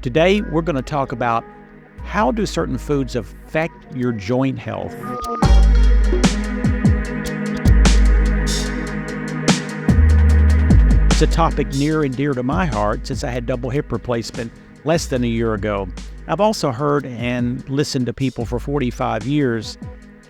Today, we're going to talk about how do certain foods affect your joint health. It's a topic near and dear to my heart since I had double hip replacement less than a year ago. I've also heard and listened to people for 45 years,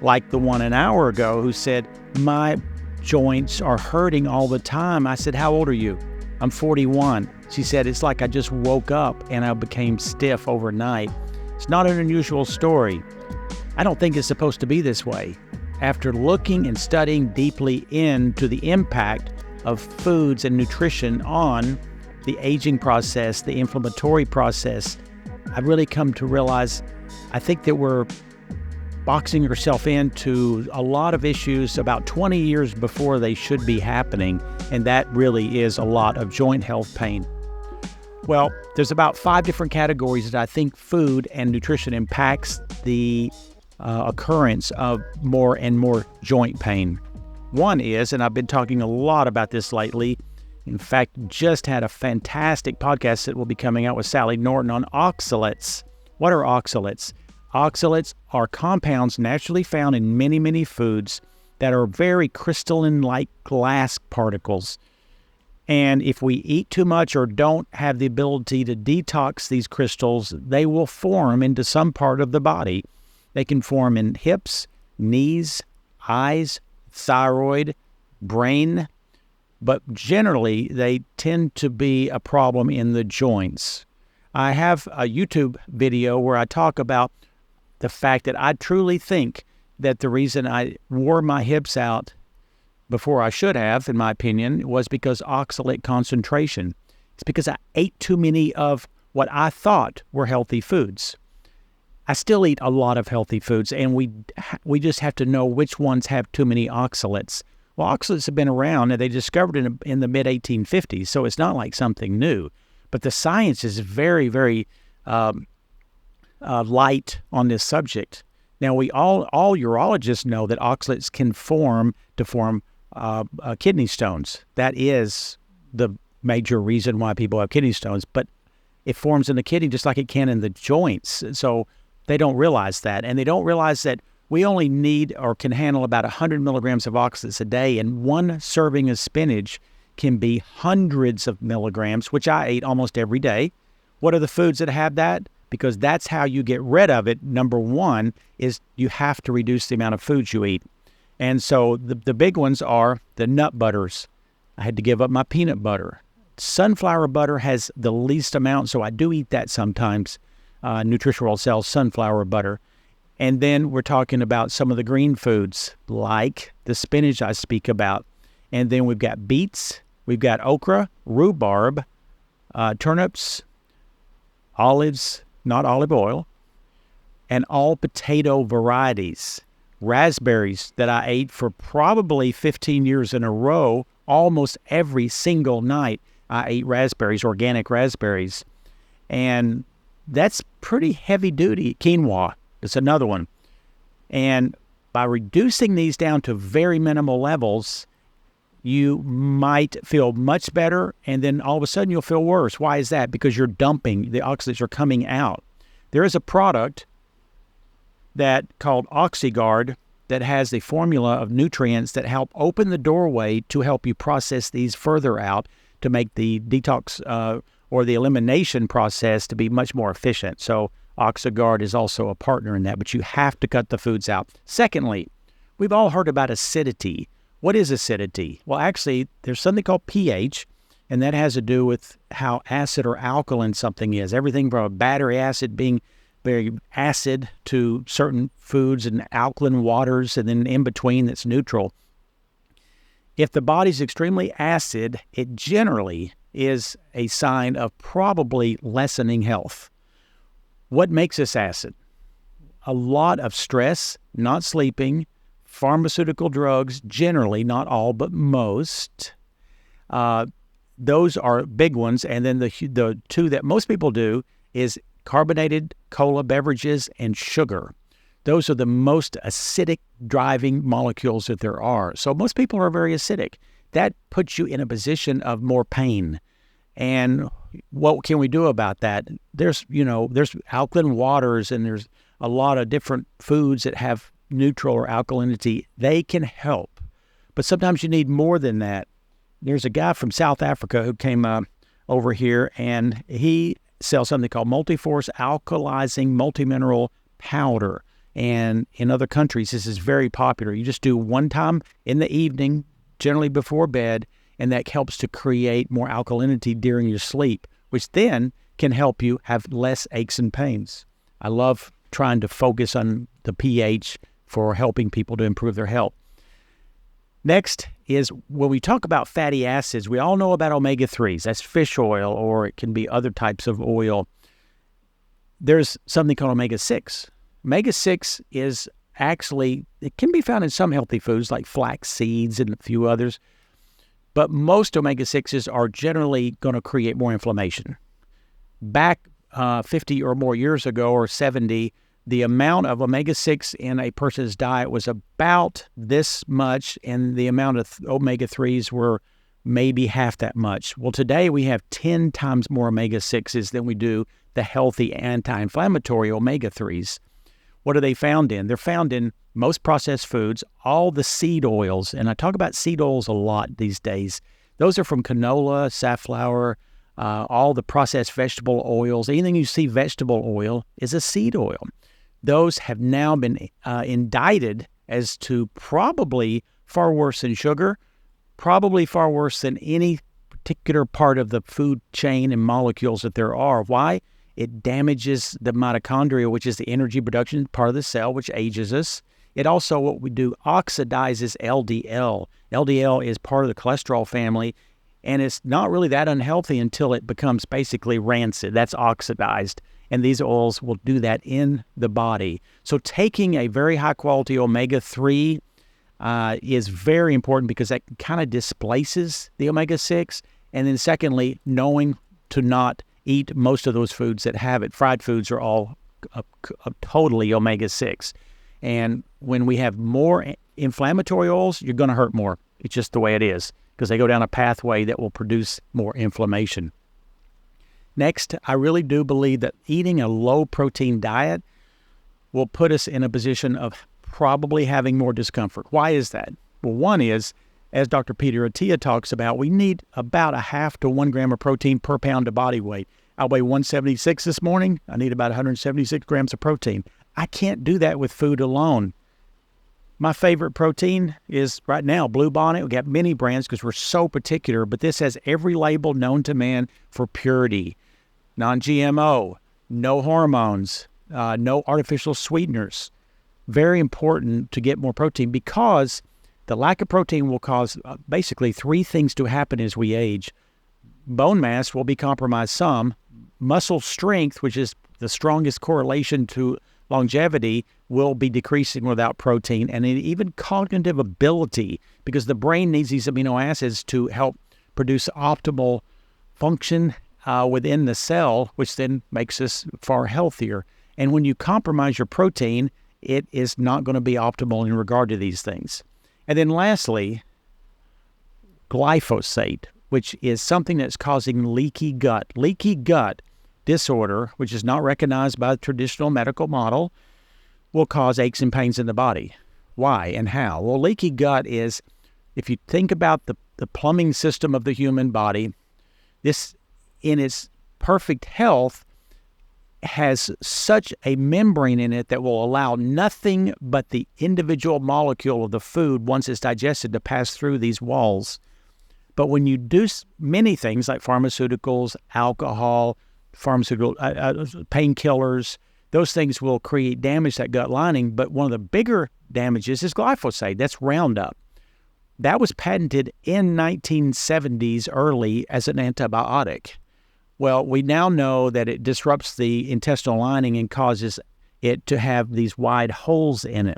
like the one an hour ago, who said, my joints are hurting all the time. I said, how old are you? I'm 41. She said, it's like I just woke up and I became stiff overnight. It's not an unusual story. I don't think it's supposed to be this way. After looking and studying deeply into the impact of foods and nutrition on the aging process, the inflammatory process, I've really come to realize I think that we're boxing ourselves into a lot of issues about 20 years before they should be happening, and that really is a lot of joint health pain. Well, there's about 5 different categories that I think food and nutrition impacts the occurrence of more and more joint pain. One is, and I've been talking a lot about this lately, in fact, just had a fantastic podcast that will be coming out with Sally Norton on oxalates. What are oxalates? Oxalates are compounds naturally found in many, many foods that are very crystalline-like glass particles. And if we eat too much or don't have the ability to detox these crystals, they will form into some part of the body. They can form in hips, knees, eyes, thyroid, brain, but generally they tend to be a problem in the joints. I have a YouTube video where I talk about the fact that I truly think that the reason I wore my hips out before I should have, in my opinion, was because oxalate concentration. It's because I ate too many of what I thought were healthy foods. I still eat a lot of healthy foods, and we just have to know which ones have too many oxalates. Well, oxalates have been around, and they discovered it in the mid-1850s, so it's not like something new. But the science is very, very light on this subject. Now, we all urologists know that oxalates can form kidney stones. That is the major reason why people have kidney stones, but it forms in the kidney just like it can in the joints. So they don't realize that, and they don't realize that we only need or can handle about 100 milligrams of oxalates a day, and one serving of spinach can be hundreds of milligrams, which I eat almost every day. What are the foods that have that? Because that's how you get rid of it. Number one is you have to reduce the amount of foods you eat. And so the big ones are the nut butters. I had to give up my peanut butter. Sunflower butter has the least amount, so I do eat that sometimes. Nutritional sells sunflower butter. And then we're talking about some of the green foods, like the spinach I speak about. And then we've got beets, we've got okra, rhubarb, turnips, olives, not olive oil, and all potato varieties. Raspberries that I ate for probably 15 years in a row, almost every single night I ate raspberries, organic raspberries. And that's pretty heavy duty. Quinoa is another one. And by reducing these down to very minimal levels, you might feel much better, and then all of a sudden you'll feel worse. Why is that? Because you're dumping, the oxalates are coming out. There is a product that called Oxyguard that has the formula of nutrients that help open the doorway to help you process these further out to make the detox or the elimination process to be much more efficient. So Oxyguard is also a partner in that, but you have to cut the foods out. Secondly, we've all heard about acidity. What is acidity? Well, actually, there's something called pH, and that has to do with how acid or alkaline something is. Everything from a battery acid being very acid to certain foods and alkaline waters, and then in between that's neutral. If the body's extremely acid, it generally is a sign of probably lessening health. What makes us acid? A lot of stress, not sleeping, pharmaceutical drugs, generally, not all, but most. Those are big ones. And then the two that most people do is carbonated cola beverages and sugar. Those are the most acidic driving molecules that there are. So most people are very acidic. That puts you in a position of more pain. And what can we do about that? There's alkaline waters, and there's a lot of different foods that have neutral or alkalinity. They can help. But sometimes you need more than that. There's a guy from South Africa who came over here, and he sells something called Multiforce Alkalizing Multimineral Powder. And in other countries, this is very popular. You just do one time in the evening, generally before bed, and that helps to create more alkalinity during your sleep, which then can help you have less aches and pains. I love trying to focus on the pH for helping people to improve their health. Next is when we talk about fatty acids, we all know about omega-3s. That's fish oil, or it can be other types of oil. There's something called omega-6. Omega-6 is actually, it can be found in some healthy foods like flax seeds and a few others, but most omega-6s are generally going to create more inflammation. Back 50 or more years ago, or 70, the amount of omega-6 in a person's diet was about this much, and the amount of omega-3s were maybe half that much. Well, today we have 10 times more omega-6s than we do the healthy anti-inflammatory omega-3s. What are they found in? They're found in most processed foods, all the seed oils, and I talk about seed oils a lot these days. Those are from canola, safflower, all the processed vegetable oils. Anything you see vegetable oil is a seed oil. Those have now been indicted as to probably far worse than sugar, probably far worse than any particular part of the food chain and molecules that there are. Why? It damages the mitochondria, which is the energy production part of the cell, which ages us. It also, what we do, oxidizes LDL. LDL is part of the cholesterol family, and it's not really that unhealthy until it becomes basically rancid. That's oxidized. And these oils will do that in the body. So taking a very high-quality omega-3 is very important because that kind of displaces the omega-6. And then secondly, knowing to not eat most of those foods that have it. Fried foods are all totally omega-6. And when we have more inflammatory oils, you're going to hurt more. It's just the way it is because they go down a pathway that will produce more inflammation. Next, I really do believe that eating a low-protein diet will put us in a position of probably having more discomfort. Why is that? Well, one is, as Dr. Peter Attia talks about, we need about a half to 1 gram of protein per pound of body weight. I weigh 176 this morning. I need about 176 grams of protein. I can't do that with food alone. My favorite protein is right now Bluebonnet. We got many brands because we're so particular, but this has every label known to man for purity. Non-GMO, no hormones, no artificial sweeteners. Very important to get more protein because the lack of protein will cause basically three things to happen as we age. Bone mass will be compromised some. Muscle strength, which is the strongest correlation to longevity, will be decreasing without protein. And even cognitive ability, because the brain needs these amino acids to help produce optimal function within the cell, which then makes us far healthier. And when you compromise your protein, it is not going to be optimal in regard to these things. And then lastly, glyphosate, which is something that's causing leaky gut. Leaky gut disorder, which is not recognized by the traditional medical model, will cause aches and pains in the body. Why and how? Well, leaky gut is, if you think about the plumbing system of the human body, this in its perfect health has such a membrane in it that will allow nothing but the individual molecule of the food, once it's digested, to pass through these walls. But when you do many things like pharmaceuticals, alcohol, pharmaceutical painkillers, those things will create damage to that gut lining. But one of the bigger damages is glyphosate. That's Roundup. That was patented in 1970s early as an antibiotic. Well, we now know that it disrupts the intestinal lining and causes it to have these wide holes in it.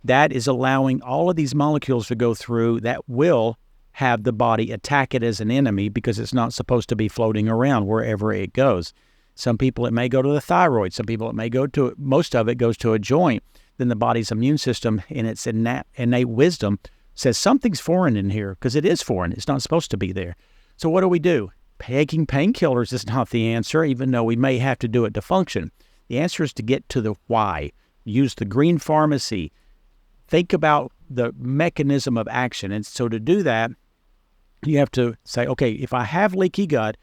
That is allowing all of these molecules to go through that will have the body attack it as an enemy because it's not supposed to be floating around wherever it goes. Some people, it may go to the thyroid. Some people, it may go to, most of it goes to a joint. Then the body's immune system, in its innate wisdom, says something's foreign in here because it is foreign. It's not supposed to be there. So what do? taking painkillers is not the answer, even though we may have to do it to function. The answer is to get to the why. Use the green pharmacy. Think about the mechanism of action. And so to do that, you have to say, okay, if I have leaky gut,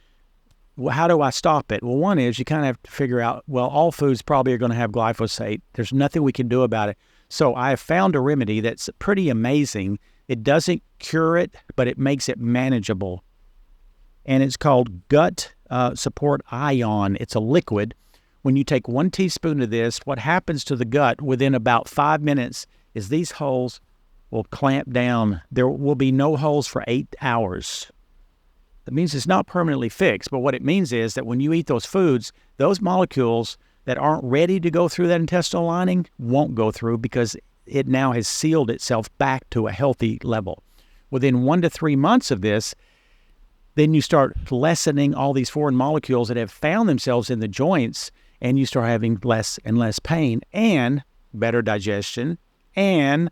well, how do I stop it? Well, one is you kind of have to figure out, well, all foods probably are going to have glyphosate. There's nothing we can do about it. So I have found a remedy that's pretty amazing. It doesn't cure it, but it makes it manageable. And it's called Gut Support Ion. It's a liquid. When you take 1 teaspoon of this, what happens to the gut within about 5 minutes is these holes will clamp down. There will be no holes for 8 hours. That means it's not permanently fixed, but what it means is that when you eat those foods, those molecules that aren't ready to go through that intestinal lining won't go through because it now has sealed itself back to a healthy level. Within 1 to 3 months of this, then you start lessening all these foreign molecules that have found themselves in the joints, and you start having less and less pain and better digestion and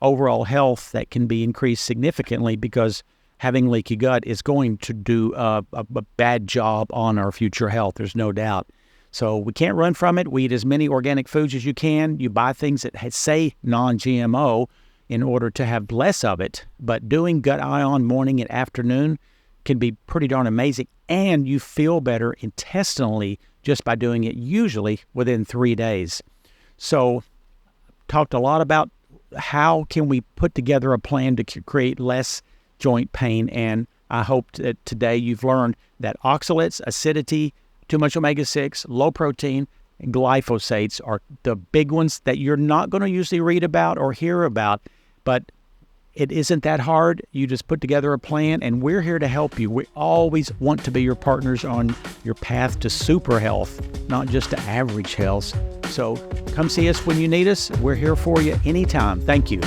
overall health that can be increased significantly because having leaky gut is going to do a bad job on our future health. There's no doubt. So we can't run from it. We eat as many organic foods as you can. You buy things that say non-GMO in order to have less of it. But doing Gut Ion morning and afternoon can be pretty darn amazing. And you feel better intestinally just by doing it, usually within 3 days. So talked a lot about how can we put together a plan to create less joint pain, and I hope that today you've learned that oxalates, acidity, too much omega-6, low protein, and glyphosates are the big ones that you're not going to usually read about or hear about, but it isn't that hard. You just put together a plan, and we're here to help you. We always want to be your partners on your path to super health, not just to average health. So come see us when you need us. We're here for you anytime. Thank you.